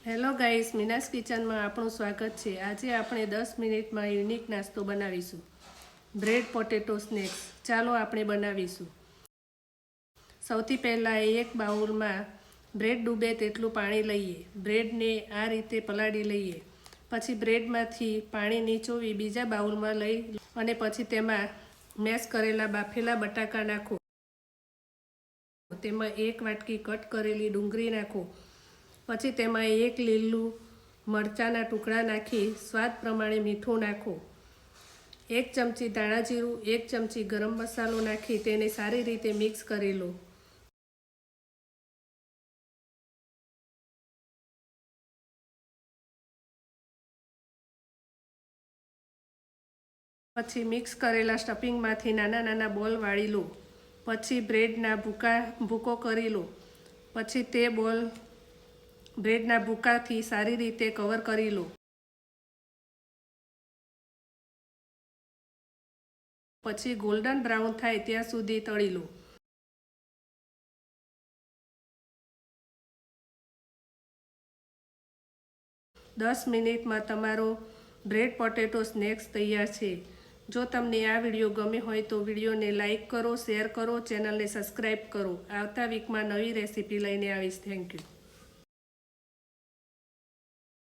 Hello guys, Meena's કિચનમાં આપણું સ્વાગત છે। આજે આપણે 10 મિનિટમાં યુનિક નાસ્તો બનાવીશું, બ્રેડ પોટેટો સ્નેક્સ। ચાલો આપણે બનાવીશું। સૌથી પહેલાં એક બાઉલમાં બ્રેડ ડૂબે તેટલું પાણી લઈએ। બ્રેડને આ રીતે પલાળી લઈએ। પછી બ્રેડમાંથી પાણી નીચોવી બીજા બાઉલમાં લઈ અને પછી તેમાં મેશ કરેલા બાફેલા બટાકા નાખો। તેમાં એક વાટકી કટ કરેલી ડુંગળી નાખો। પછી તેમાં એક લીલું મરચાંના ટુકડા નાખી સ્વાદ પ્રમાણે મીઠું નાખો। 1 ચમચી ધાણા જીરું, 1 ચમચી ગરમ મસાલો નાખી તેને સારી રીતે મિક્સ કરી લો। પછી મિક્સ કરેલા સ્ટફિંગમાંથી નાના નાના બોલ વાળી લો। પછી બ્રેડના ભૂકો કરી લો। પછી તે બોલ બ્રેડના ભૂકાથી સારી રીતે કવર કરી લો। પછી ગોલ્ડન બ્રાઉન થાય ત્યાં સુધી તળી લો। દસ મિનિટમાં તમારો બ્રેડ પોટેટો સ્નેક્સ તૈયાર છે। જો તમને આ વિડીયો ગમે હોય તો વિડીયોને લાઇક કરો, શેર કરો, ચેનલને સબસ્ક્રાઈબ કરો। આવતા વીકમાં નવી રેસીપી લઈને આવીશ। Thank you.